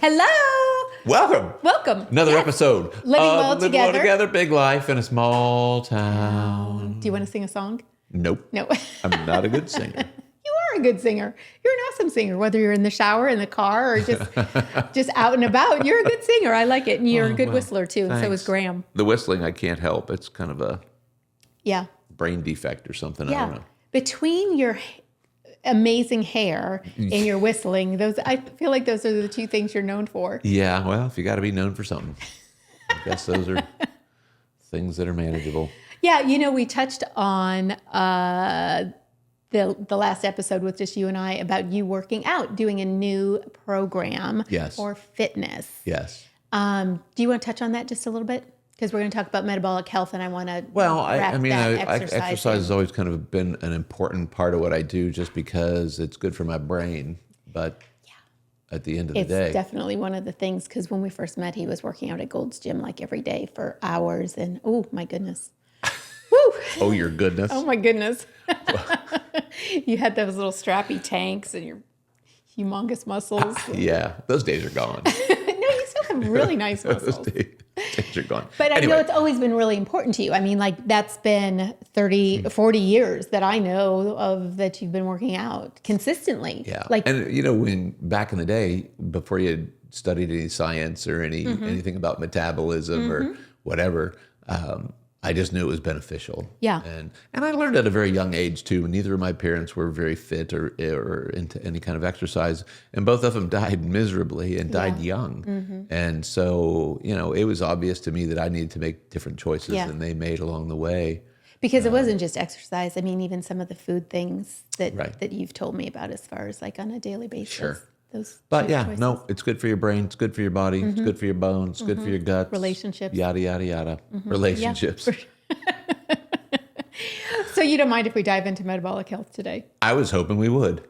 Hello. Welcome. Another Yes. episode. Living well Living together. well together. Big life in a small town. Do you want to sing a song? Nope. No. I'm not a good singer. You are a good singer. You're an awesome singer, whether you're in the shower, in the car, or just out and about. You're a good singer. I like it. And you're a good whistler, too. And so is Thanks. Graham. The whistling, I can't help. It's kind of a Yeah. brain defect or something. I Yeah. don't know. Between your amazing hair and your whistling, I feel like those are the two things you're known for. Yeah, well, if you got to be known for something, I guess those are things that are manageable. Yeah, we touched on the last episode with just you and I about you working out, doing a new program Yes. for fitness. Yes. Do you want to touch on that just a little bit? Because we're going to talk about metabolic health, and I want to Well, exercise exercise has always kind of been an important part of what I do just because it's good for my brain. But at the end of the day, It's definitely one of the things, because when we first met, he was working out at Gold's Gym like every day for hours. And oh, my goodness. Woo! oh, your goodness. Oh, my goodness. You had those little strappy tanks and your humongous muscles. Yeah, those days are gone. No, you still have really nice Those muscles. days are gone. But I know Anyway, it's always been really important to you. I mean, like that's been 30, 40 years that I know of that you've been working out consistently. yeah. Like, And when back in the day, before you had studied any science or anything about metabolism or whatever, I just knew it was beneficial. Yeah. And I learned at a very young age too. Neither of my parents were very fit or into any kind of exercise, and both of them died miserably and died young. And so, it was obvious to me that I needed to make different choices than they made along the way. because it wasn't just exercise. I mean, even some of the food things that, Right. that you've told me about as far as like on a daily basis. Sure. Those But choices. no, it's good for your brain. It's good for your body. It's good for your bones. It's good for your guts. Relationships. Yada, yada, yada. Relationships. So you don't mind if we dive into metabolic health today? I was hoping we would.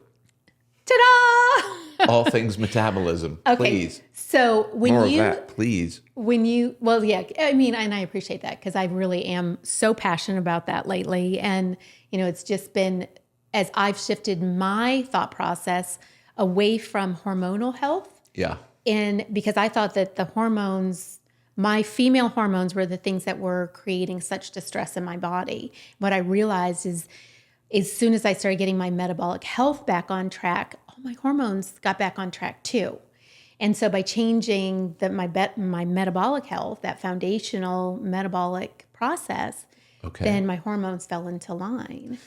Ta-da! All things metabolism. Okay. Please. So More of that, please. well, yeah, I mean, and I appreciate that because I really am so passionate about that lately. And, it's just been, as I've shifted my thought process away from hormonal health, Yeah. and because I thought that the hormones, my female hormones were the things that were creating such distress in my body. What I realized is as soon as I started getting my metabolic health back on track, all my hormones got back on track too. And so by changing my metabolic health, that foundational metabolic process, Okay. then my hormones fell into line.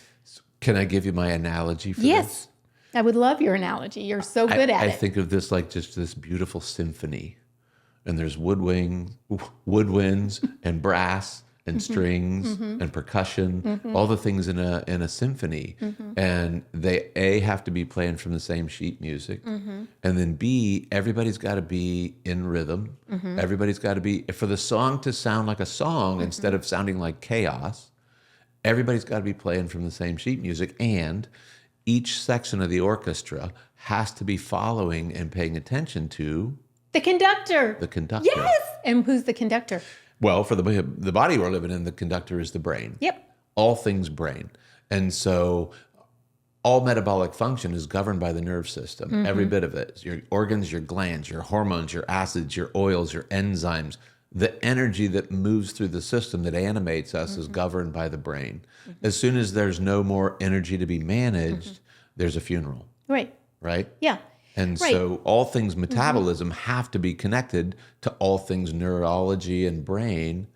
Can I give you my analogy for Yes. this? I would love your analogy. You're so good at I it. think of this like just this beautiful symphony. And there's woodwinds and brass and strings and percussion, all the things in a symphony. And they have to be playing from the same sheet music. And then B, everybody's got to be in rhythm. Everybody's got to be, for the song to sound like a song instead of sounding like chaos, everybody's got to be playing from the same sheet music. And each section of the orchestra has to be following and paying attention to The conductor. the conductor. Yes. And who's the conductor? Well, for the body we're living in, the conductor is the brain. Yep. All things brain. And so all metabolic function is governed by the nerve system. Every bit of it. Your organs, your glands, your hormones, your acids, your oils, your enzymes. The energy that moves through the system that animates us is governed by the brain. As soon as there's no more energy to be managed, there's a funeral, Right. right? Yeah. And Right. so all things metabolism have to be connected to all things neurology and brain.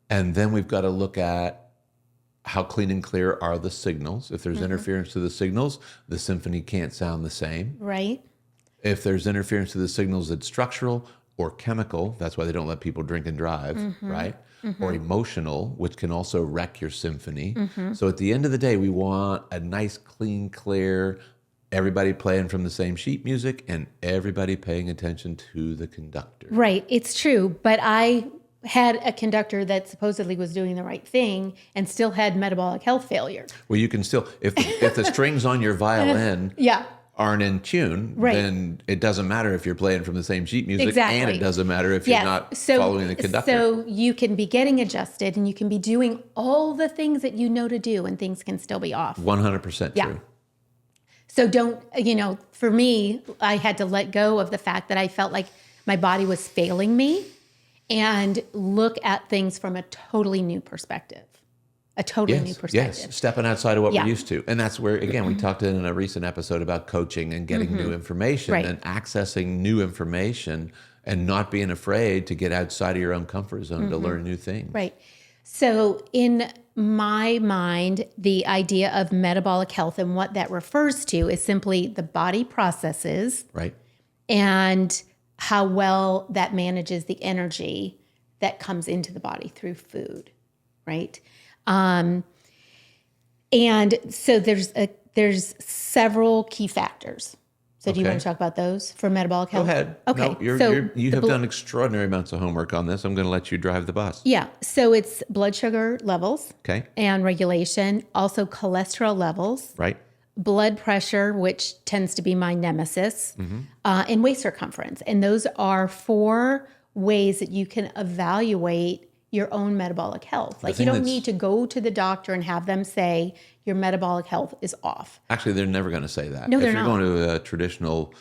And then we've got to look at how clean and clear are the signals. If there's interference to the signals, the symphony can't sound the same. Right. If there's interference to the signals that's structural or chemical, that's why they don't let people drink and drive, right? Or emotional, which can also wreck your symphony. So at the end of the day, we want a nice, clean, clear, everybody playing from the same sheet music and everybody paying attention to the conductor. Right. It's true. But I had a conductor that supposedly was doing the right thing and still had metabolic health failure. Well, you can still, if the strings on your violin Yeah. aren't in tune, Right. then it doesn't matter if you're playing from the same sheet music, Exactly. and it doesn't matter if you're not following the conductor. So you can be getting adjusted and you can be doing all the things that you know to do and things can still be off. 100% Yeah. true. So don't, for me, I had to let go of the fact that I felt like my body was failing me, and look at things from a totally new perspective. A totally new perspective. Yes, stepping outside of what Yeah. we're used to. And that's where, again, we talked in a recent episode about coaching and getting new information Right. and accessing new information and not being afraid to get outside of your own comfort zone to learn new things. Right. So in my mind, the idea of metabolic health and what that refers to is simply the body processes Right. and how well that manages the energy that comes into the body through food, right? And so there's several key factors. So do you Okay. want to talk about those for metabolic Go health? ahead. Okay. No, you the have done extraordinary amounts of homework on this. I'm going to let you drive the bus. Yeah. So it's blood sugar levels Okay. and regulation, also cholesterol levels, Right. blood pressure, which tends to be my nemesis, and waist circumference. And those are 4 ways that you can evaluate your own metabolic health. Like you thing don't that's- need to go to the doctor and have them say your metabolic health is off. Actually, they're never going to say that. No, if they're you're not. going to a traditional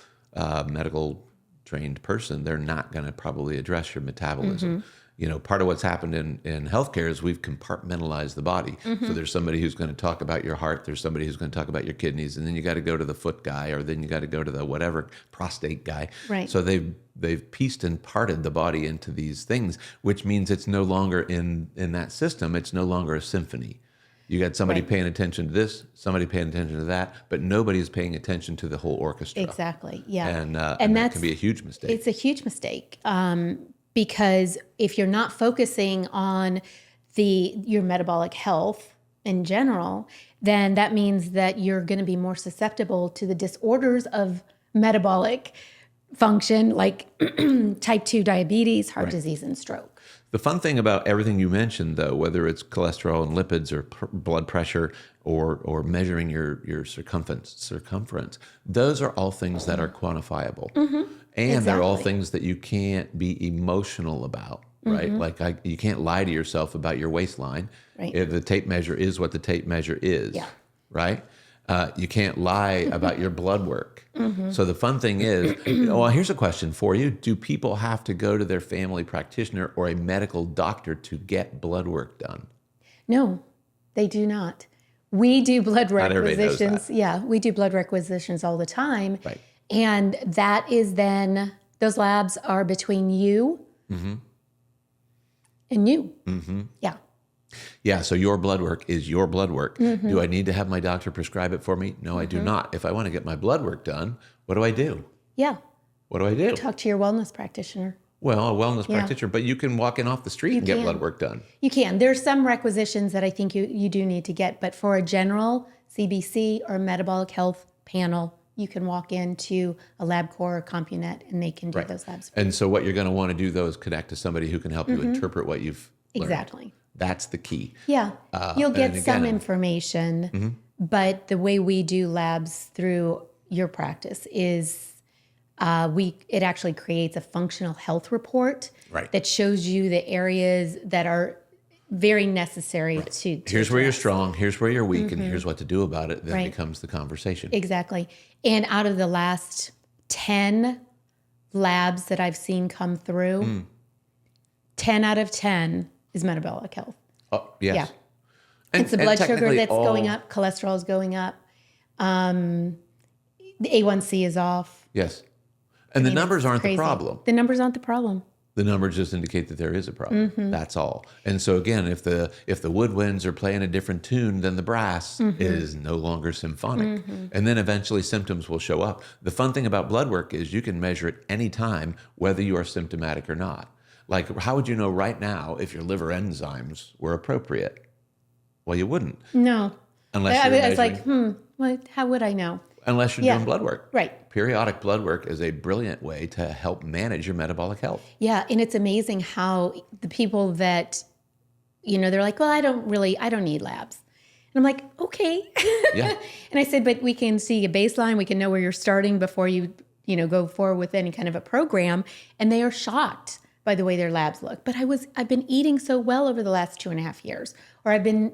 medical trained person, they're not going to probably address your metabolism. You know, part of what's happened in healthcare is we've compartmentalized the body. So there's somebody who's going to talk about your heart, there's somebody who's going to talk about your kidneys, and then you got to go to the foot guy, or then you got to go to the whatever prostate guy. Right. So they've pieced and parted the body into these things, which means it's no longer in that system. It's no longer a symphony. You got somebody Right. paying attention to this, somebody paying attention to that, but nobody's paying attention to the whole orchestra. Exactly. Yeah. And that that's can be a huge mistake. It's a huge mistake because if you're not focusing on your metabolic health in general, then that means that you're going to be more susceptible to the disorders of metabolic function, like type 2 diabetes, heart disease, and stroke. The fun thing about everything you mentioned, though, whether it's cholesterol and lipids or blood pressure or measuring your circumference, those are all things that are quantifiable. And they're all Exactly. things that you can't be emotional about, right? Like you can't lie to yourself about your waistline. Right. If the tape measure is what the tape measure is, Yeah. right? You can't lie about your blood work. So the fun thing is, well, here's a question for you. Do people have to go to their family practitioner or a medical doctor to get blood work done? No, they do not. We do blood everybody knows requisitions. Yeah, we do blood requisitions all the time. Right. And that is then, those labs are between you and you. Yeah. Yeah, so your blood work is your blood work. Do I need to have my doctor prescribe it for me? No, I do not. If I want to get my blood work done, what do I do? Yeah. What do I do? Talk to your wellness practitioner. Well, a wellness Yeah. practitioner, but you can walk in off the street and get can. blood work done. You can. There's some requisitions that I think you do need to get, but for a general CBC or metabolic health panel, you can walk into a LabCorp or CompuNet and they can do those labs. And so what you're going to want to do, though, is connect to somebody who can help you interpret what you've learned. Exactly. That's the key. Yeah. You'll get and some again- information, but the way we do labs through your practice is it actually creates a functional health report Right. that shows you the areas that are very necessary to Here's where you're address. strong, here's where you're weak, and here's what to do about it. Then Right. becomes the conversation. Exactly. And out of the last 10 labs that I've seen come through, 10 out of 10 is metabolic health. Oh, yes. Yeah. And, It's the and blood sugar technically that's all- going up, cholesterol is going up, the A1C is off. Yes. And the numbers aren't Crazy. the problem. The numbers aren't the problem. The numbers just indicate that there is a problem. That's all. And so again, if the woodwinds are playing a different tune, then the brass is no longer symphonic. And then eventually symptoms will show up. The fun thing about blood work is you can measure it any time, whether you are symptomatic or not. Like, how would you know right now if your liver enzymes were appropriate? Well, you wouldn't, No. unless I you're was like, how would I know? unless you're Yeah. doing blood work. Right. Periodic blood work is a brilliant way to help manage your metabolic health. Yeah. And it's amazing how the people that, they're like, well, I don't need labs. And I'm like, okay. Yeah. And I said, but we can see a baseline. We can know where you're starting before you go forward with any kind of a program. And they are shocked by the way their labs look. But I've been eating so well over the last 2.5 years, or I've been,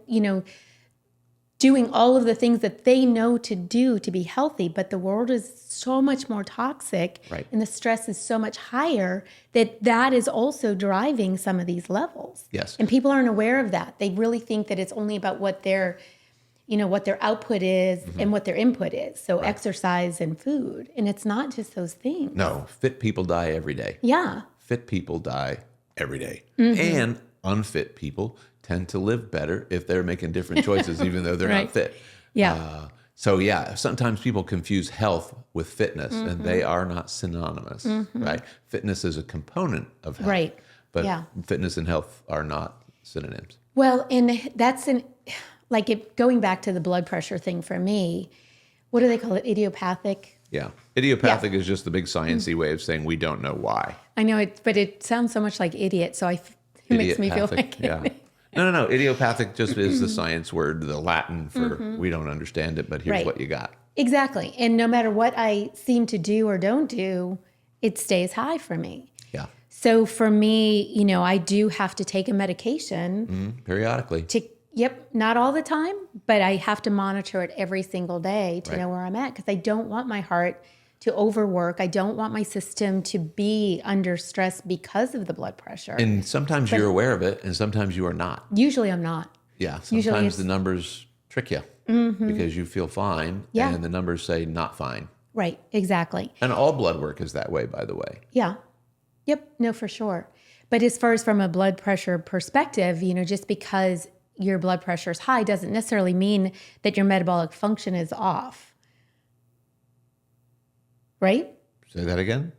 doing all of the things that they know to do to be healthy, but the world is so much more toxic Right. and the stress is so much higher that is also driving some of these levels. Yes. And people aren't aware of that. They really think that it's only about what their output is and what their input is. So exercise and food. And it's not just those things. No, fit people die every day. Yeah. Fit people die every day. And unfit people tend to live better if they're making different choices, even though they're not fit. Yeah. So sometimes people confuse health with fitness, and they are not synonymous, right? Fitness is a component of health, Right. but Yeah. fitness and health are not synonyms. Well, and that's going back to the blood pressure thing for me, what do they call it? Idiopathic? Yeah. Idiopathic is just the big sciencey way of saying we don't know why. I know it, but it sounds so much like idiot. So it makes me feel like Yeah. No. Idiopathic just is the science word, the Latin for we don't understand it, but here's what you got. Exactly. And no matter what I seem to do or don't do, it stays high for me. Yeah. So for me, I do have to take a medication Periodically. not all the time, but I have to monitor it every single day to know where I'm at, because I don't want my heart to overwork. I don't want my system to be under stress because of the blood pressure. And sometimes you're aware of it, and sometimes you are not. Usually I'm not. Yeah. Usually Sometimes the numbers trick you because you feel fine, and the numbers say not fine. Right, exactly. And all blood work is that way, by the way. Yeah. Yep, no, for sure. But as far as from a blood pressure perspective, just because your blood pressure is high doesn't necessarily mean that your metabolic function is off. Right? Say that again?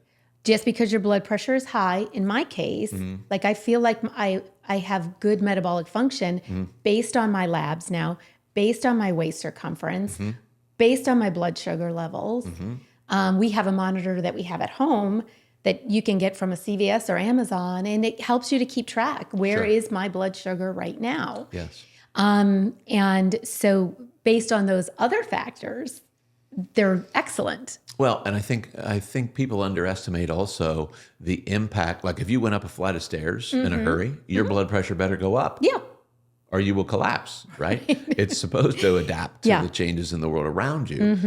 Just because your blood pressure is high, in my case, like I feel like I have good metabolic function based on my labs now, based on my waist circumference, based on my blood sugar levels. We have a monitor that we have at home that you can get from a CVS or Amazon, and it helps you to keep track. Where is my blood sugar right now? Yes. And so based on those other factors, they're excellent. Well, and I think people underestimate also the impact. Like if you went up a flight of stairs in a hurry, your blood pressure better go up. Yeah. Or you will collapse, right? It's supposed to adapt to the changes in the world around you.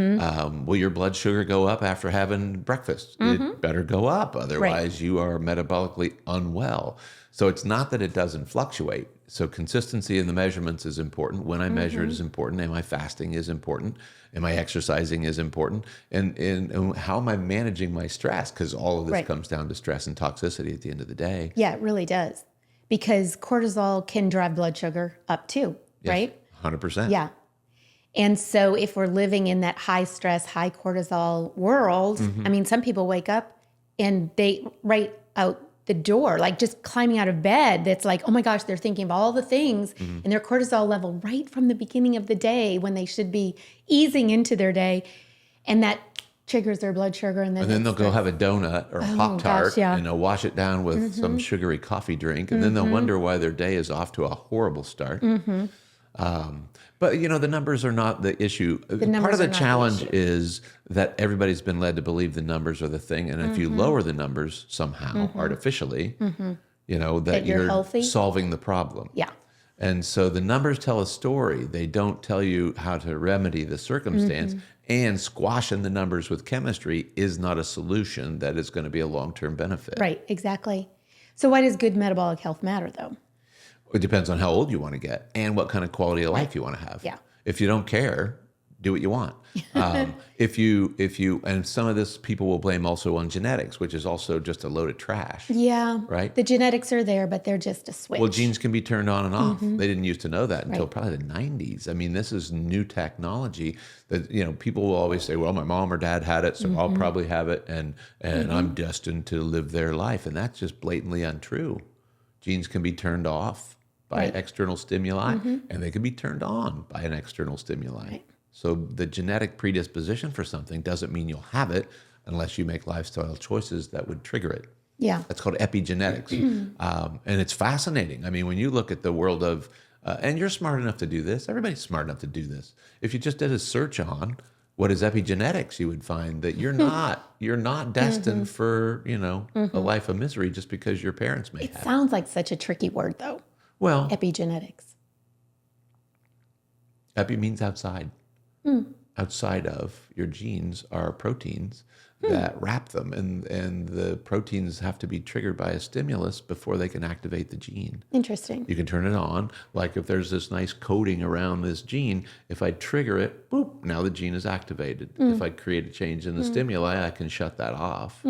Will your blood sugar go up after having breakfast? It better go up. Otherwise, you are metabolically unwell. So it's not that it doesn't fluctuate. So consistency in the measurements is important. When I measure it is important. Am I fasting is important. Am I exercising is important. And how am I managing my stress? Because all of this comes down to stress and toxicity at the end of the day. Yeah, it really does. Because cortisol can drive blood sugar up too, right? 100%. Yeah. And so if we're living in that high stress, high cortisol world, I mean, some people wake up and they right out the door, like just climbing out of bed, that's like, oh my gosh, they're thinking of all the things and their cortisol level right from the beginning of the day when they should be easing into their day. And that triggers their blood sugar. And then they'll go have a donut or a Pop-Tart and they'll wash it down with some sugary coffee drink. And then they'll wonder why their day is off to a horrible start. But, the numbers are not the issue. Part of the challenge is that everybody's been led to believe the numbers are the thing. And if you lower the numbers somehow artificially, that you're healthy, solving the problem. Yeah. And so the numbers tell a story. They don't tell you how to remedy the circumstance. And squashing the numbers with chemistry is not a solution that is going to be a long-term benefit. Right, exactly. So why does good metabolic health matter, though? It depends on how old you want to get and what kind of quality of life you want to have. Yeah. If you don't care, do what you want. If you, and some of this people will blame also on genetics, which is also just a load of trash. Yeah. Right? The genetics are there, but they're just a switch. Well, genes can be turned on and off. They didn't used to know that until probably the 90s. I mean, this is new technology that, people will always say, well, my mom or dad had it, so I'll probably have it, and I'm destined to live their life. And that's just blatantly untrue. Genes can be turned off by external stimuli, and they can be turned on by an external stimuli. So the genetic predisposition for something doesn't mean you'll have it unless you make lifestyle choices that would trigger it. Yeah. That's called epigenetics. And it's fascinating. I mean, when you look at the world of, and you're smart enough to do this, everybody's smart enough to do this. If you just did a search on what is epigenetics, you would find that you're not destined for, a life of misery just because your parents may have it. Sounds like such a tricky word, though. Well, Epigenetics. Epi means outside. Outside of your genes are proteins that wrap them, and the proteins have to be triggered by a stimulus before they can activate the gene. Interesting. You can turn it on. Like if there's this nice coating around this gene, if I trigger it, boop, now the gene is activated. If I create a change in the stimuli, I can shut that off.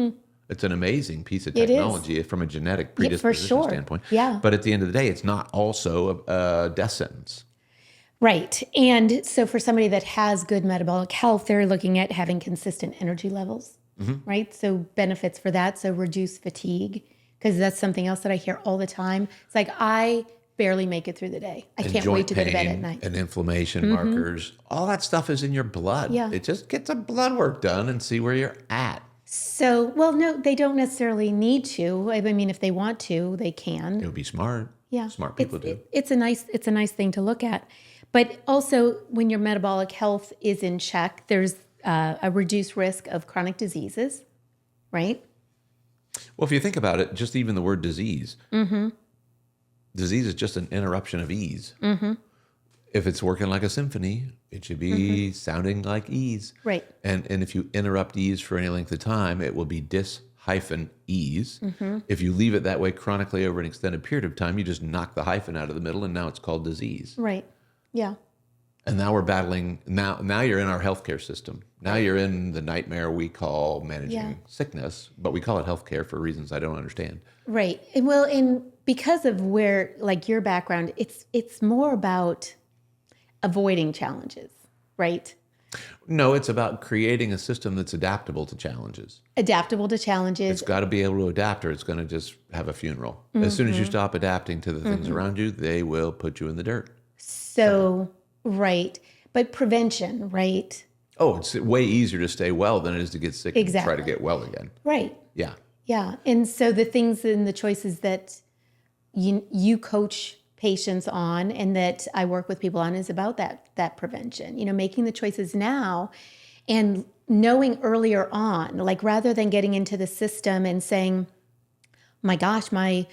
It's an amazing piece of It is. technology from a genetic Yeah, for predisposition sure. standpoint. Yeah. But at the end of the day, it's not also a death sentence. Right. And so for somebody that has good metabolic health, they're looking at having consistent energy levels, right? So benefits for that. So reduce fatigue, because that's something else that I hear all the time. It's like, I barely make it through the day. I And can't joint wait to go to bed pain at night. and inflammation markers, all that stuff is in your blood. Yeah. It just gets some blood work done and see where you're at. So, well, no, they don't necessarily need to. I mean, if they want to, they can. It would be smart. Yeah. Smart people do. It's a nice thing to look at. But also, when your metabolic health is in check, there's a reduced risk of chronic diseases, right? Well, if you think about it, just even the word disease, disease is just an interruption of ease. If it's working like a symphony, it should be sounding like ease. Right. And if you interrupt ease for any length of time, it will be dis-ease. If you leave it that way chronically over an extended period of time, you just knock the hyphen out of the middle, and now it's called disease. Right. Yeah. And now we're battling. Now you're in our healthcare system. Now you're in the nightmare we call managing sickness, but we call it healthcare for reasons I don't understand. Right. And well, and because of where, like your background, it's more about avoiding challenges, right? No, it's about creating a system that's adaptable to challenges. Adaptable to challenges. It's got to be able to adapt, or it's going to just have a funeral. As soon as you stop adapting to the things around you, they will put you in the dirt. So, right. But prevention, right? Oh, it's way easier to stay well than it is to get sick and try to Exactly. get well again. Right. Yeah. Yeah. And so the things and the choices that you coach patients on and that I work with people on is about that prevention, making the choices now and knowing earlier on, like rather than getting into the system and saying, my gosh, my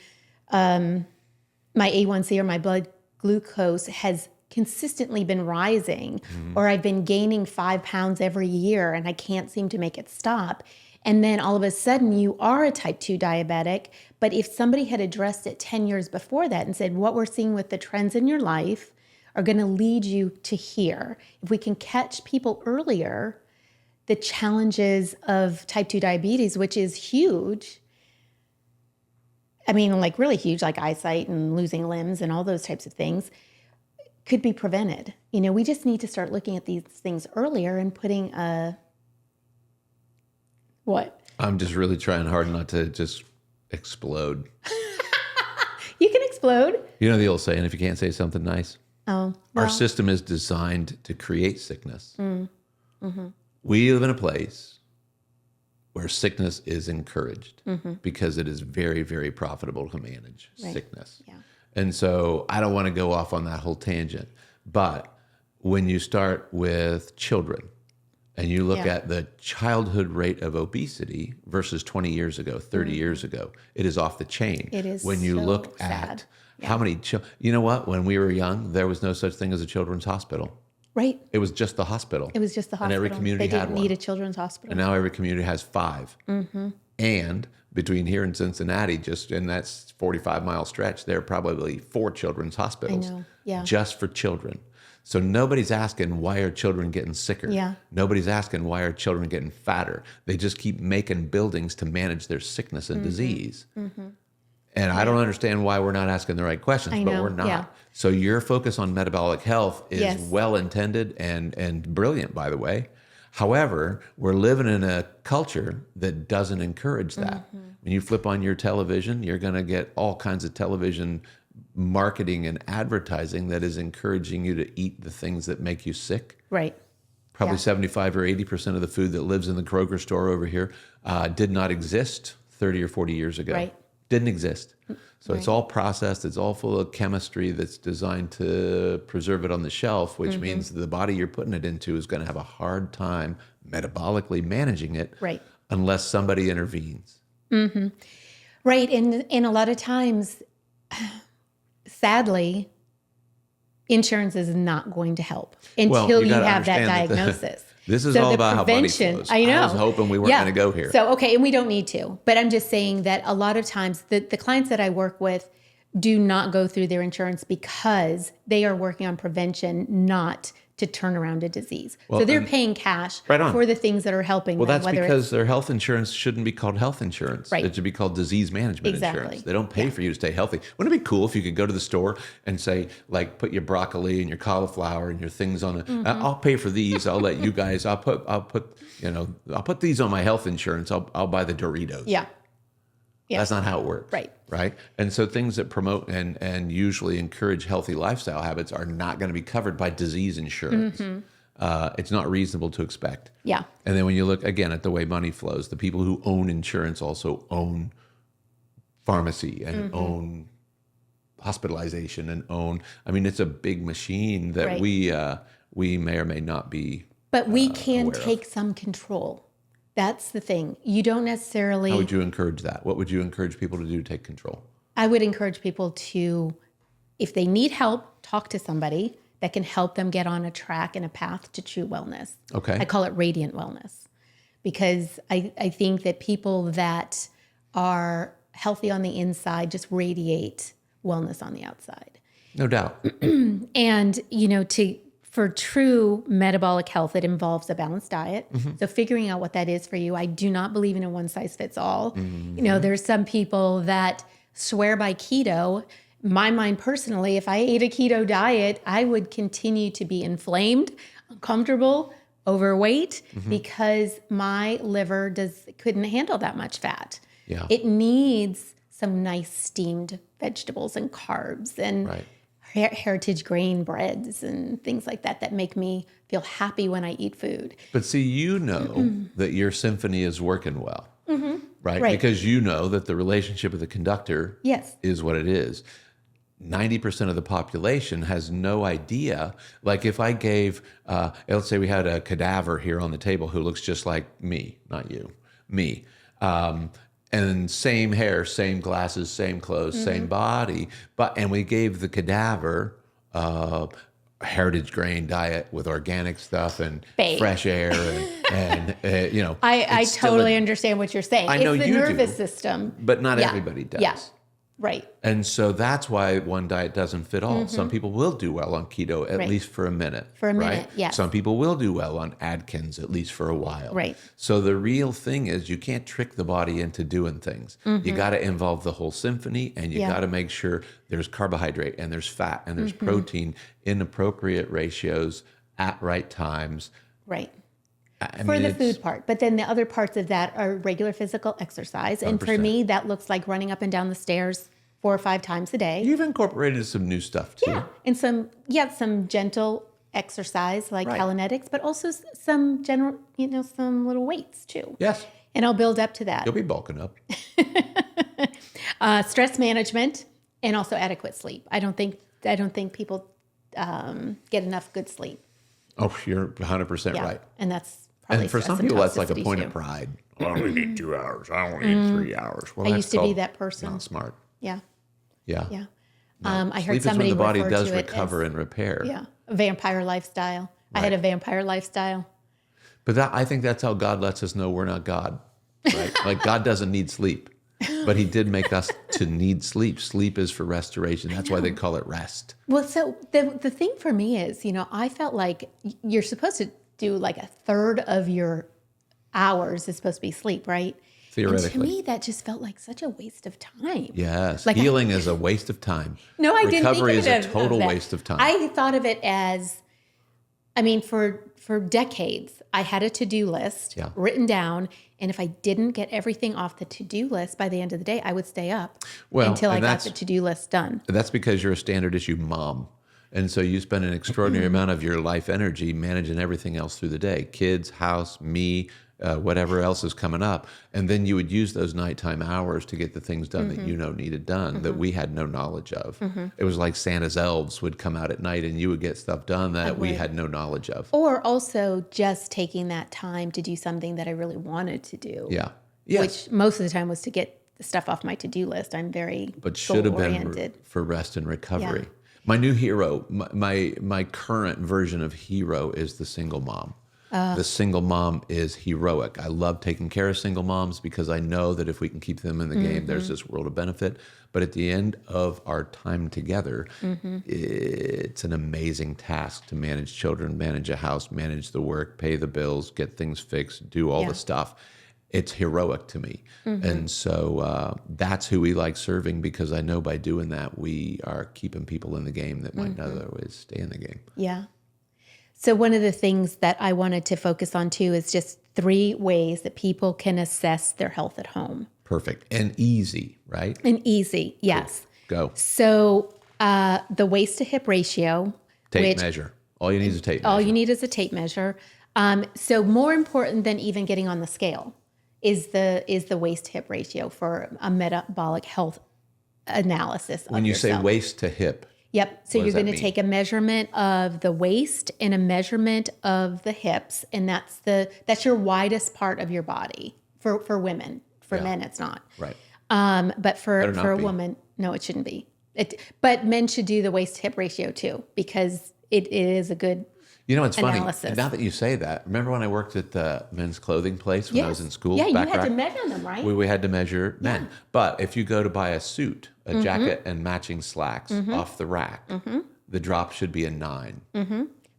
A1C or my blood glucose has consistently been rising, or I've been gaining 5 pounds every year and I can't seem to make it stop. And then all of a sudden you are a type 2 diabetic. But if somebody had addressed it 10 years before that and said, what we're seeing with the trends in your life are going to lead you to here. If we can catch people earlier, the challenges of type 2 diabetes, which is huge. I mean, like really huge, like eyesight and losing limbs and all those types of things, could be prevented. We just need to start looking at these things earlier and putting what? I'm just really trying hard not to just explode. You can explode. You know the old saying, if you can't say something nice? Oh, Our system is designed to create sickness. We live in a place where sickness is encouraged because it is very, very profitable to manage sickness. Yeah. And so I don't want to go off on that whole tangent. But when you start with children and you look at the childhood rate of obesity versus 20 years ago, 30 years ago, it is off the chain. It is when you so look sad. at how many you know what? When we were young, there was no such thing as a children's hospital. Right. It was just the hospital. It was just the hospital. And every community they had didn't one. need a children's hospital. And now every community has 5. And between here and Cincinnati, just in that 45-mile stretch, there are probably 4 children's hospitals. I know. Yeah. Just for children. So nobody's asking, why are children getting sicker? Yeah. Nobody's asking, why are children getting fatter? They just keep making buildings to manage their sickness and disease. And I don't understand why we're not asking the right questions, I but know, we're not. yeah. So your focus on metabolic health is Yes. well-intended and brilliant, by the way. However, we're living in a culture that doesn't encourage that. When you flip on your television, you're going to get all kinds of television marketing and advertising that is encouraging you to eat the things that make you sick. Right. Probably Yeah. 75 or 80% of the food that lives in the Kroger store over here did not exist 30 or 40 years ago. Right. Didn't exist. So it's all processed. It's all full of chemistry that's designed to preserve it on the shelf, which means the body you're putting it into is going to have a hard time metabolically managing it Right. unless somebody intervenes. Right. And a lot of times, sadly, insurance is not going to help Well, until you gotta have that understand that diagnosis. this is So all the about how money prevention, flows. I know. I was hoping we weren't going to go here. So, okay, and we don't need to. But I'm just saying that a lot of times the clients that I work with do not go through their insurance because they are working on prevention, not to turn around a disease. Well, so they're paying cash right on. for the things that are helping Well, them. that's because their health insurance shouldn't be called health insurance. Right. It should be called disease management Exactly. insurance. They don't pay for you to stay healthy. Wouldn't it be cool if you could go to the store and say, like, put your broccoli and your cauliflower and your things on it. I'll pay for these. I'll let you guys. I'll put these on my health insurance. I'll buy the Doritos. Yeah. That's not how it works. Right. Right. And so things that promote and usually encourage healthy lifestyle habits are not going to be covered by disease insurance. It's not reasonable to expect. Yeah. And then when you look again at the way money flows, the people who own insurance also own pharmacy and own hospitalization and own. I mean, it's a big machine that Right. we may or may not be. But we can aware of. take some control. That's the thing. You don't necessarily. How would you encourage that? What would you encourage people to do to take control? I would encourage people to, if they need help, talk to somebody that can help them get on a track and a path to true wellness. Okay. I call it radiant wellness because I think that people that are healthy on the inside just radiate wellness on the outside. No doubt. And, for true metabolic health, it involves a balanced diet. So figuring out what that is for you. I do not believe in a one size fits all. There's some people that swear by keto. My mind personally, if I ate a keto diet, I would continue to be inflamed, uncomfortable, overweight because my liver couldn't handle that much fat. Yeah. It needs some nice steamed vegetables and carbs and Right. heritage grain breads and things like that make me feel happy when I eat food. But see, that your symphony is working well, right? Right. Because you know that the relationship with the conductor Yes. is what it is. 90% of the population has no idea. Like if I gave, let's say we had a cadaver here on the table who looks just like me, not you, me. And same hair, same glasses, same clothes, same body. And we gave the cadaver heritage grain diet with organic stuff and Babe. fresh air and I it's still totally understand what you're saying. I know it's the you nervous do. system. But not Yeah. everybody does. Yeah. Right. And so that's why one diet doesn't fit all. Some people will do well on keto, at Right. least for a minute. For a right? minute, yes. Some people will do well on Atkins, at least for a while. Right. So the real thing is you can't trick the body into doing things. You got to involve the whole symphony, and you Yeah. got to make sure there's carbohydrate and there's fat and there's protein in appropriate ratios at right times. Right. I For mean, the it's- food part. But then the other parts of that are regular physical exercise. And for 100%. me, that looks like running up and down the stairs 4 or 5 times a day. You've incorporated some new stuff too. Yeah. And some gentle exercise like Right. calisthenics, but also some general, some little weights too. Yes. And I'll build up to that. You'll be bulking up. Stress management and also adequate sleep. I don't think people get enough good sleep. Oh, you're 100% Yeah. right. And that's probably And for stress some people, that's like a toxicity point too. of pride. I only need 2 hours. I only need 3 hours. Well, I that's used to be called that person. Not smart. Yeah. Yeah. Yeah. I heard Sleep is somebody when the body refer does to it recover as, and repair. yeah, a vampire lifestyle. I had a vampire lifestyle. But I think that's how God lets us know we're not God. Right? Like God doesn't need sleep. But he did make us to need sleep. Sleep is for restoration. That's why they call it rest. Well, so the thing for me is, I felt like you're supposed to do like a third of your hours is supposed to be sleep, right? Theoretically. And to me, that just felt like such a waste of time. Yes. Like Healing is a waste of time. No, I didn't think Recovery of is a it total that. waste of time. I thought of it as, for decades, I had a to-do list Yeah. written down, and if I didn't get everything off the to-do list by the end of the day, I would stay up until I and got the to-do list done. That's because you're a standard issue mom. And so you spend an extraordinary amount of your life energy managing everything else through the day. Kids, house, me, whatever else is coming up. And then you would use those nighttime hours to get the things done that needed done that we had no knowledge of. It was like Santa's elves would come out at night and you would get stuff done that we had no knowledge of. Or also just taking that time to do something that I really wanted to do. Yeah. Yes. Which most of the time was to get the stuff off my to-do list. I'm very But should have been goal-oriented. for rest and recovery. Yeah. My new hero, my current version of hero is the single mom. The single mom is heroic. I love taking care of single moms because I know that if we can keep them in the game, there's this world of benefit. But at the end of our time together, it's an amazing task to manage children, manage a house, manage the work, pay the bills, get things fixed, do all the stuff. It's heroic to me. And so that's who we like serving, because I know by doing that, we are keeping people in the game that might not otherwise stay in the game. Yeah. So one of the things that I wanted to focus on too is just 3 ways that people can assess their health at home. Perfect. And easy, right? And easy, yes. Cool. Go. So the waist to hip ratio. Tape measure. All you need is a tape measure. All you need is a tape measure. So more important than even getting on the scale is the waist to hip ratio for a metabolic health analysis of When you yourself. say waist to hip, Yep. So What you're does that going to mean? take a measurement of the waist and a measurement of the hips, and that's your widest part of your body for women. For men, it's not. right? But for Better not a be. woman, no, it shouldn't be. But men should do the waist to hip ratio too, because it is a good. You know, it's funny. Analysis. Now that you say that, remember when I worked at the men's clothing place when I was in school? Yeah, you back had to rack? measure them, right? We had to measure men. But if you go to buy a suit, a Mm-hmm. jacket, and matching slacks off the rack, the drop should be a 9.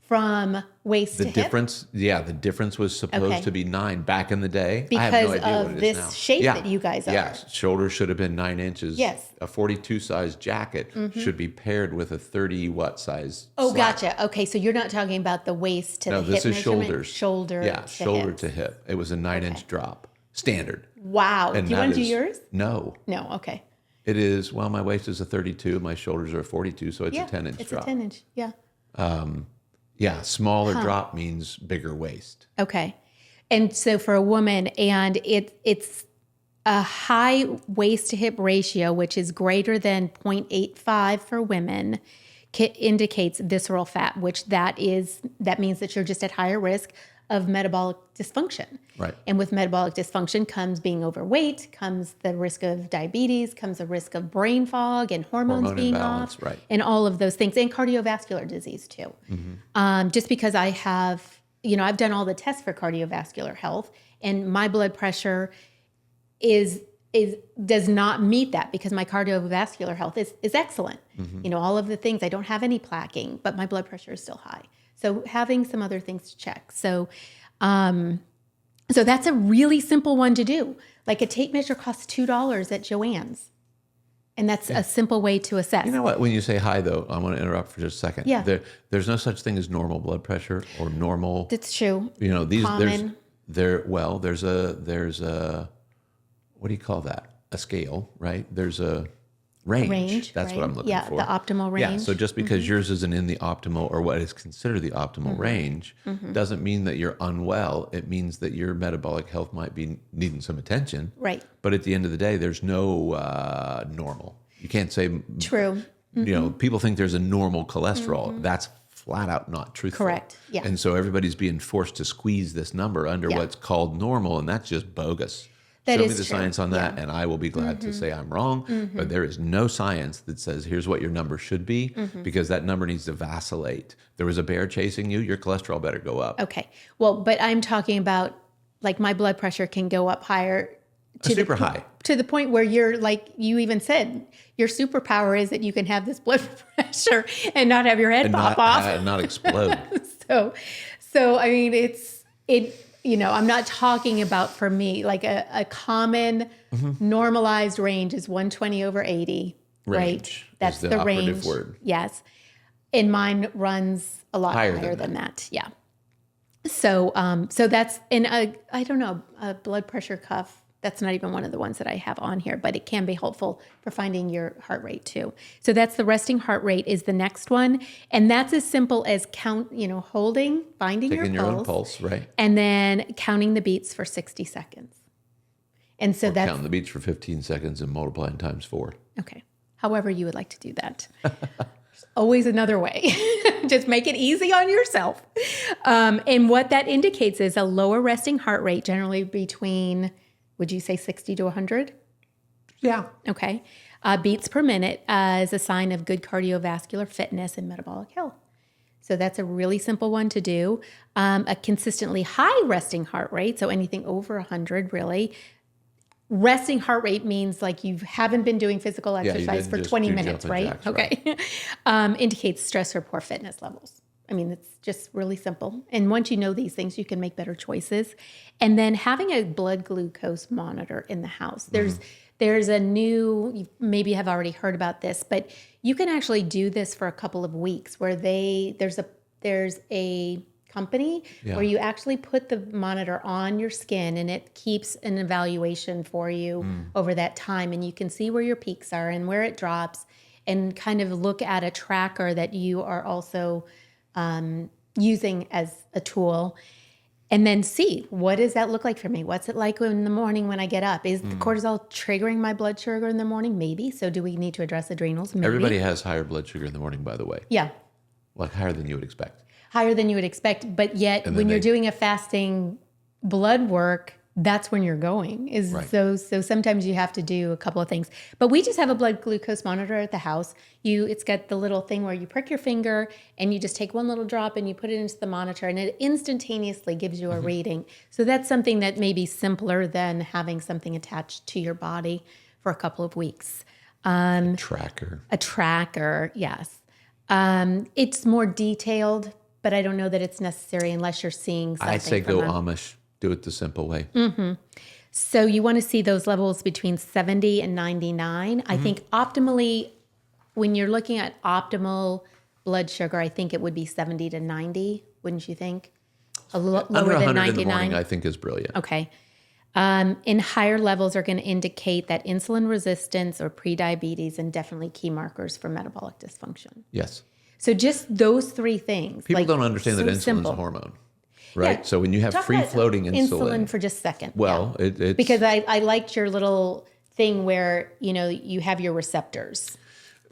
From waist The to hip. the difference was supposed Okay. to be 9 back in the day. I have Because no idea of what it this is now. shape that you guys are. Yes, shoulders should have been 9 inches. Yes. A 42 size jacket should be paired with a 30 size. Oh, slack. gotcha. Okay, so you're not talking about the waist to No, the this hip is measurement. shoulders. Shoulder. Yeah, to shoulder hips. to hip. It was a 9-inch drop, standard. Wow. And Do you that want to do is- yours? No, No. Okay. it is. Well, my waist is a 32. My shoulders are a 42, so it's Yeah, a 10-inch it's drop. a 10-inch. Yeah. Yeah, smaller drop means bigger waist. Okay. And so for a woman, and it's a high waist to hip ratio, which is greater than 0.85 for women, indicates visceral fat, which that means that you're just at higher risk of metabolic dysfunction. Right. And with metabolic dysfunction comes being overweight, comes the risk of diabetes, comes the risk of brain fog and hormones Hormone being imbalance, off, right. and all of those things, and cardiovascular disease too. Just because I have, I've done all the tests for cardiovascular health, and my blood pressure does not meet that because my cardiovascular health is excellent. All of the things, I don't have any plaquing, but my blood pressure is still high. So having some other things to check. So that's a really simple one to do. Like a tape measure costs $2 at Joann's. And that's a simple way to assess. You know what? When you say high, though, I want to interrupt for just a second. Yeah. There's no such thing as normal blood pressure or normal. That's true. Common. There's a what do you call that? A scale, right? There's a range. That's what I'm looking for. Yeah, the optimal range. Yeah. So just because yours isn't in the optimal or what is considered the optimal range doesn't mean that you're unwell. It means that your metabolic health might be needing some attention. Right. But at the end of the day, there's no normal. You can't say. True. People think there's a normal cholesterol. That's flat out not truthful. Correct. Yeah. And so everybody's being forced to squeeze this number under what's called normal, and that's just bogus. That Show is me the true. science on that, and I will be glad to say I'm wrong. But there is no science that says here's what your number should be, because that number needs to vacillate. There was a bear chasing you, your cholesterol better go up. Okay. Well, but I'm talking about like my blood pressure can go up higher to Super high. to the point where you're like you even said your superpower is that you can have this blood pressure and not have your head And pop off. not explode. So I mean I'm not talking about for me like a common normalized range is 120/80, right? Range That's is the the operative range. word. Yes. And mine runs a lot Higher higher than than that. Yeah. So that's I don't know, a blood pressure cuff. That's not even one of the ones that I have on here, but it can be helpful for finding your heart rate too. So that's the resting heart rate is the next one. And that's as simple as finding Taking your your own pulse, pulse, right? and then counting the beats for 60 seconds. And so that's Counting the beats for 15 seconds and multiplying times 4. okay. However you would like to do that. There's always another way. Just make it easy on yourself. And what that indicates is a lower resting heart rate, generally between, would you say 60 to 100? Yeah. Okay. beats per minute is a sign of good cardiovascular fitness and metabolic health. So that's a really simple one to do. A consistently high resting heart rate, so anything over 100 really. Resting heart rate means like you haven't been doing physical exercise for 20 minutes, right? Jacks, okay. Indicates stress or poor fitness levels. I mean, it's just really simple. And once you know these things, you can make better choices. And then having a blood glucose monitor in the house. There's a new, you maybe have already heard about this, but you can actually do this for a couple of weeks where there's a company where you actually put the monitor on your skin and it keeps an evaluation for you over that time. And you can see where your peaks are and where it drops and kind of look at a tracker that you are also using as a tool. And then see, what does that look like for me? What's it like in the morning when I get up? Is the cortisol triggering my blood sugar in the morning? Maybe. So do we need to address adrenals? Maybe. Everybody has higher blood sugar in the morning, by the way. Yeah. Like higher than you would expect. Higher than you would expect. But yet when you're doing a fasting blood work, that's when you're going. Right. So sometimes you have to do a couple of things. But we just have a blood glucose monitor at the house. It's got the little thing where you prick your finger and you just take one little drop and you put it into the monitor and it instantaneously gives you a reading. So that's something that may be simpler than having something attached to your body for a couple of weeks. A tracker. A tracker, yes. It's more detailed, but I don't know that it's necessary unless you're seeing something. I'd say go Amish. Do it the simple way. So you want to see those levels between 70 and 99. I think optimally, when you're looking at optimal blood sugar, I think it would be 70 to 90, wouldn't you think? Lower Under 100 than 99? in the morning, I think, is brilliant. Okay. In higher levels are going to indicate that insulin resistance or prediabetes and definitely key markers for metabolic dysfunction. Yes. So just those three things. People don't understand that insulin's a hormone. Right. Yeah. So when you have free-floating insulin for just a second. Well, it's because I liked your little thing where, you have your receptors.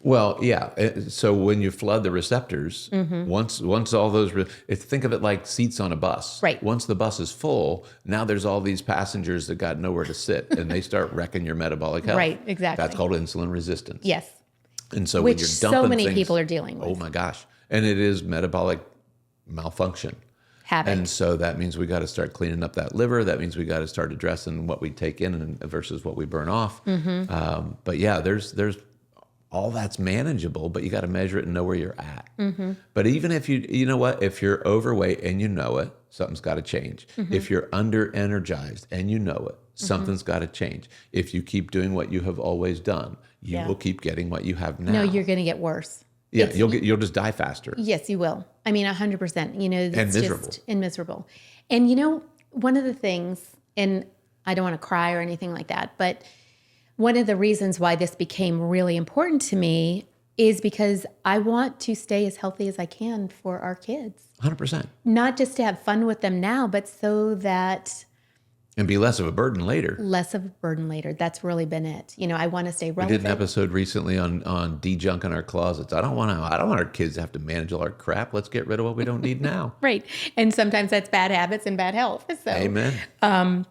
Well, yeah. So when you flood the receptors, once all those, think of it like seats on a bus. Right. Once the bus is full, now there's all these passengers that got nowhere to sit, and they start wrecking your metabolic health. Right, exactly. That's called insulin resistance. Yes. And so Which when you're dumping so many things, people are dealing with. Oh my gosh. And it is metabolic malfunction. Habit. And so that means we got to start cleaning up that liver. That means we got to start addressing what we take in versus what we burn off. But yeah, there's all that's manageable, but you got to measure it and know where you're at. But even if you know what, if you're overweight and you know it, something's got to change. If you're under energized and you know it, something's got to change. If you keep doing what you have always done, you will keep getting what you have now. No, you're going to get worse. Yeah, you'll just die faster. Yes, you will. I mean, 100%. It's and miserable. And miserable. And one of the things, and I don't want to cry or anything like that, but one of the reasons why this became really important to me is because I want to stay as healthy as I can for our kids. 100%. Not just to have fun with them now, but so that... And be less of a burden later. Less of a burden later. That's really been it. I want to stay relevant. We did an episode recently on de-junking our closets. I don't want our kids to have to manage all our crap. Let's get rid of what we don't need now. Right. And sometimes that's bad habits and bad health. So, amen. And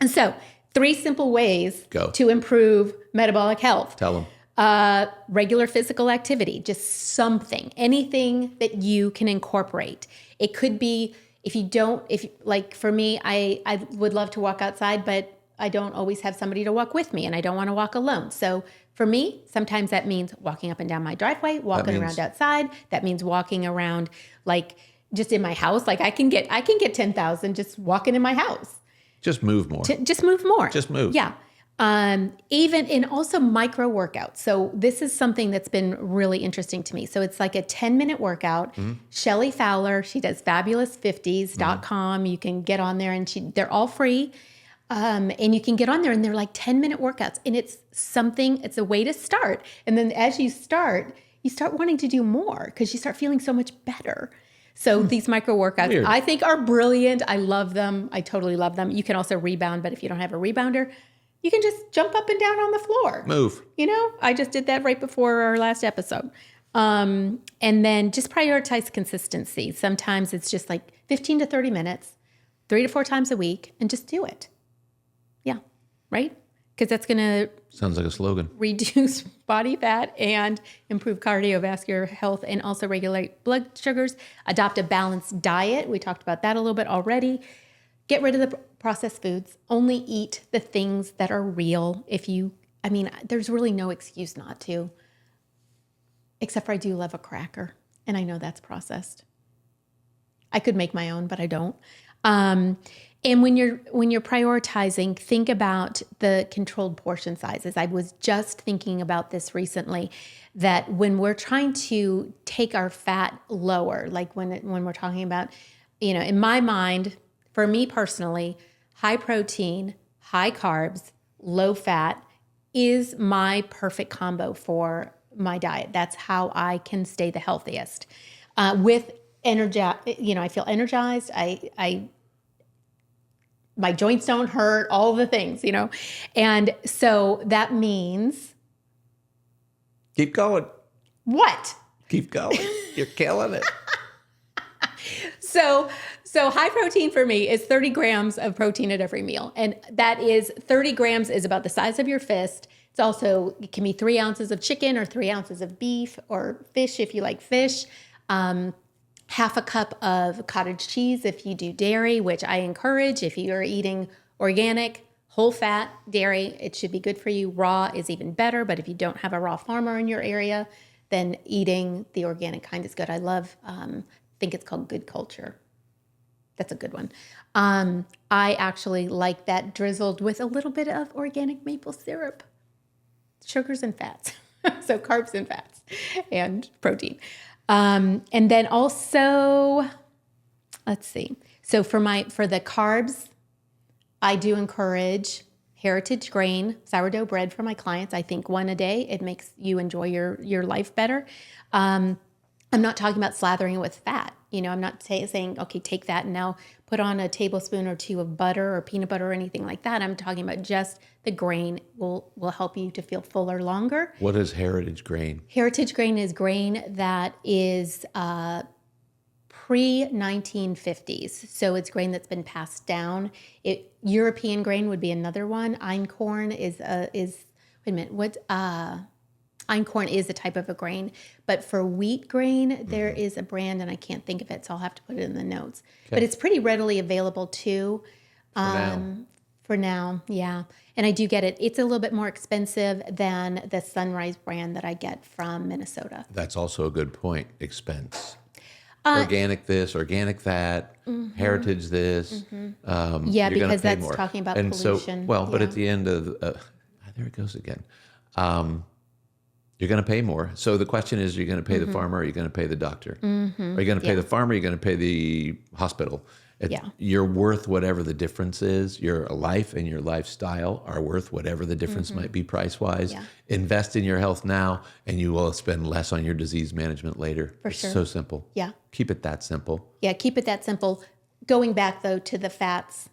so 3 simple ways to improve metabolic health. Tell them. Regular physical activity, just something, anything that you can incorporate. It could be... If for me, I would love to walk outside, but I don't always have somebody to walk with me and I don't want to walk alone. So for me, sometimes that means walking up and down my driveway, walking around outside. That means walking around just in my house. I can get 10,000 just walking in my house. Just move more. Just move more. Just move. Yeah. And also micro workouts. So this is something that's been really interesting to me. So it's like a 10-minute workout. Shelley Fowler, she does fabulousfifties.com. You can get on there and they're all free. And you can get on there and they're like 10-minute workouts. And it's a way to start. And then as you start wanting to do more because you start feeling so much better. So these micro workouts, I think are brilliant. I love them. I totally love them. You can also rebound, but if you don't have a rebounder, you can just jump up and down on the floor. Move. I just did that right before our last episode. And then just prioritize consistency. Sometimes it's just 15 to 30 minutes, 3 to 4 times a week, and just do it. Yeah, right? because that's going to Sounds like a slogan. reduce body fat and improve cardiovascular health and also regulate blood sugars. Adopt a balanced diet. We talked about that a little bit already. Get rid of the processed foods. Only eat the things that are real. There's really no excuse not to, except for I do love a cracker, and I know that's processed. I could make my own, but I don't. And when you're prioritizing, think about the controlled portion sizes. I was just thinking about this recently, that when we're trying to take our fat lower, like when we're talking about, in my mind, for me personally, high protein, high carbs, low fat is my perfect combo for my diet. That's how I can stay the healthiest. With energy, I feel energized. My joints don't hurt, all the things, And so that means... Keep going. What? Keep going. You're killing it. So high protein for me is 30 grams of protein at every meal. And that is 30 grams is about the size of your fist. It can be 3 ounces of chicken or 3 ounces of beef or fish if you like fish. Half a cup of cottage cheese if you do dairy, which I encourage. If you're eating organic, whole fat dairy, it should be good for you. Raw is even better, but if you don't have a raw farmer in your area, then eating the organic kind is good. I love, I think it's called Good Culture. That's a good one. I actually like that drizzled with a little bit of organic maple syrup, sugars and fats. So carbs and fats and protein. And then also, let's see. So for the carbs, I do encourage heritage grain sourdough bread for my clients. I think one a day, it makes you enjoy your life better. I'm not talking about slathering it with fat. I'm not saying, okay, take that and now put on a tablespoon or 2 of butter or peanut butter or anything like that. I'm talking about just the grain will help you to feel fuller longer. What is heritage grain? Heritage grain is grain that is pre-1950s. So it's grain that's been passed down. European grain would be another one. Einkorn Einkorn is a type of a grain, but for wheat grain, there is a brand, and I can't think of it, so I'll have to put it in the notes. Okay. But it's pretty readily available too. For now, yeah. And I do get it. It's a little bit more expensive than the Sunrise brand that I get from Minnesota. That's also a good point. Expense. Organic this, organic that, heritage this. Yeah, because that's more. Talking about and pollution. So, but at the end of, there it goes again. You're going to pay more. So the question is, are you going to pay the farmer or are you going to pay the doctor? Are you going to pay the farmer or are you going to pay the hospital? You're worth whatever the difference is. Your life and your lifestyle are worth whatever the difference might be price-wise. Yeah. Invest in your health now and you will spend less on your disease management later. It's so simple. Yeah. Keep it that simple. Yeah, keep it that simple. Going back, though, to the fats,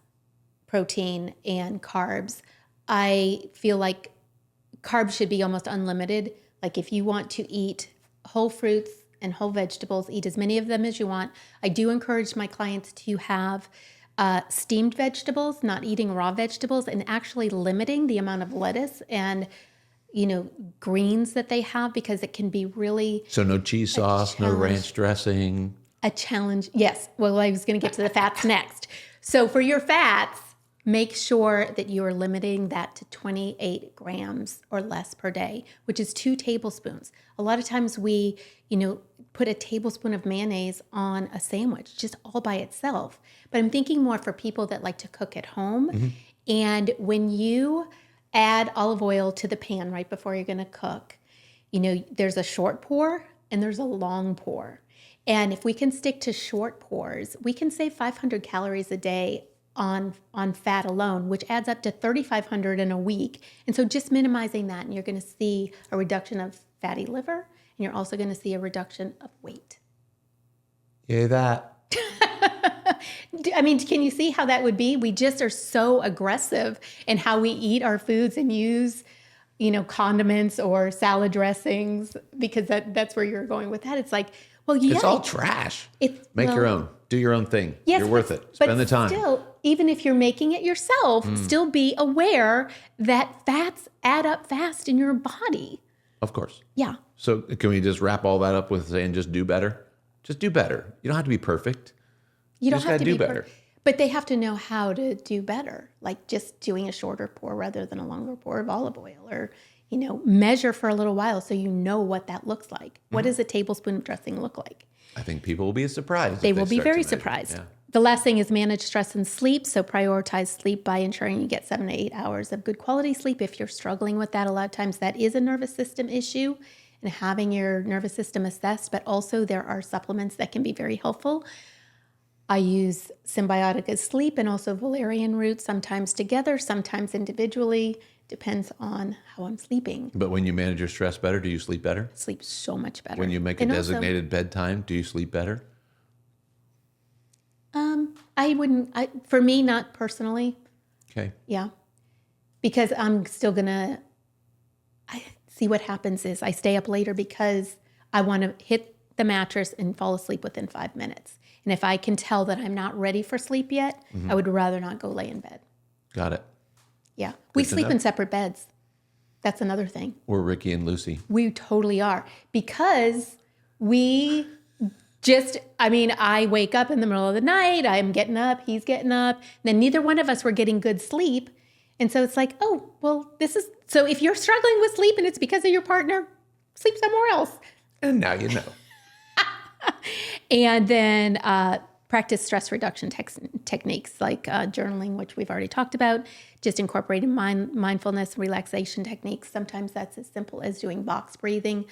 protein, and carbs, I feel like carbs should be almost unlimited. Like if you want to eat whole fruits and whole vegetables, eat as many of them as you want. I do encourage my clients to have steamed vegetables, not eating raw vegetables, and actually limiting the amount of lettuce and greens that they have, because it can be really... So no cheese sauce, no ranch dressing. A challenge. Yes. Well, I was going to get to the fats next. So for your fats, make sure that you are limiting that to 28 grams or less per day, which is 2 tablespoons. A lot of times we, put a tablespoon of mayonnaise on a sandwich, just all by itself. But I'm thinking more for people that like to cook at home. And when you add olive oil to the pan right before you're going to cook, there's a short pour and there's a long pour. And if we can stick to short pours, we can save 500 calories a day on fat alone, which adds up to 3,500 in a week. And so just minimizing that, and you're going to see a reduction of fatty liver, and you're also going to see a reduction of weight. Yeah, that. I mean, can you see how that would be? We just are so aggressive in how we eat our foods and use, condiments or salad dressings, because that's where you're going with that. It's like, well, yeah. It's all trash. Make your own. Do your own thing. Yes, you're worth it. Spend the time. Still, even if you're making it yourself, still be aware that fats add up fast in your body. Of course. Yeah. So can we just wrap all that up with saying just do better? Just do better. You don't have to be perfect. You don't just have to gotta be do better. But they have to know how to do better, like just doing a shorter pour rather than a longer pour of olive oil, or, measure for a little while so you know what that looks like. What does a tablespoon of dressing look like? I think people will be surprised. They if will be start to very measure. surprised. Yeah. The last thing is manage stress and sleep. So prioritize sleep by ensuring you get 7 to 8 hours of good quality sleep. If you're struggling with that, a lot of times that is a nervous system issue and having your nervous system assessed, but also there are supplements that can be very helpful. I use Symbiotica Sleep and also valerian root, sometimes together, sometimes individually. Depends on how I'm sleeping. But when you manage your stress better, do you sleep better? Sleep so much better. When you make a designated bedtime, do you sleep better? For me, not personally. Okay. Yeah. Because I'm still I see what happens is I stay up later because I want to hit the mattress and fall asleep within 5 minutes. And if I can tell that I'm not ready for sleep yet, I would rather not go lay in bed. Got it. Yeah. We to sleep know. in separate beds. That's another thing. We're Ricky and Lucy. We totally are. Because I wake up in the middle of the night, I'm getting up, he's getting up, then neither one of us were getting good sleep. And so it's like, oh, well, so if you're struggling with sleep and it's because of your partner, sleep somewhere else. And now you know. And then practice stress reduction techniques like journaling, which we've already talked about, just incorporating mindfulness, relaxation techniques. Sometimes that's as simple as doing box breathing.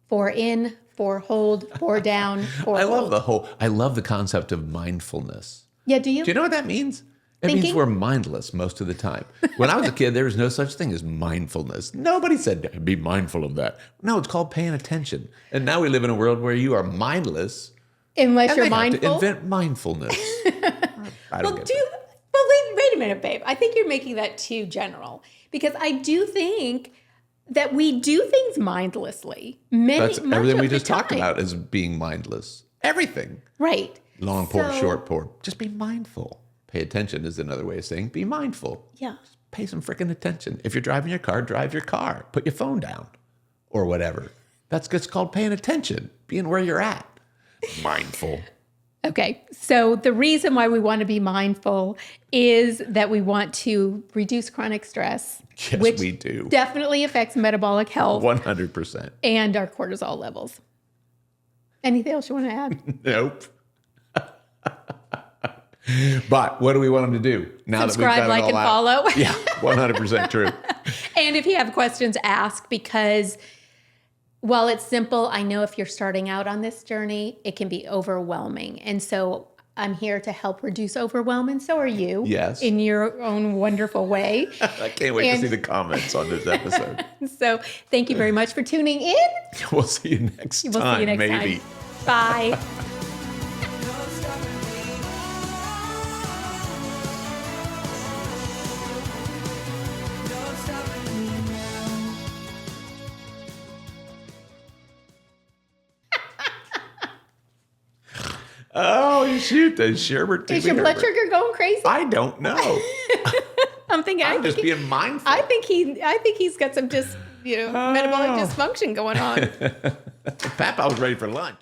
4 in, 4 hold, 4 down, 4 hold. I love the concept of mindfulness. Yeah, do you? Do you know what that means? It means Thinking? we're mindless most of the time. When I was a kid, there was no such thing as mindfulness. Nobody said, be mindful of that. No, it's called paying attention. And now we live in a world where you are mindless. Unless And you're they mindful. have to invent mindfulness. I don't get that. Well, wait a minute, babe. I think you're making that too general. Because I do think that we do things mindlessly. That's Much everything of we the just talked time. about is being mindless. Everything. Right. Long pour, So- short pour. Just be mindful. Pay attention is another way of saying be mindful. Yeah. Pay some freaking attention. If you're driving your car, drive your car. Put your phone down or whatever. That's called paying attention, being where you're at. Mindful. Okay. So the reason why we want to be mindful is that we want to reduce chronic stress. Yes, which we do. Definitely affects metabolic health 100%. and our cortisol levels. Anything else you want to add? Nope. But what do we want them to do? Now Subscribe, that we've like, got it and all out? follow. Yeah, 100% true. And if you have questions, ask, because while it's simple, I know if you're starting out on this journey, it can be overwhelming. And so I'm here to help reduce overwhelm, and so are you. Yes. In your own wonderful way. I can't wait to see the comments on this episode. So thank you very much for tuning in. We'll see you next We'll time, see you next maybe. time. Bye. Oh, shoot. The sherbet. Is your blood sugar going crazy? I don't know. I'm thinking. I'm just being mindful. I think he's got some metabolic dysfunction going on. Papa was ready for lunch.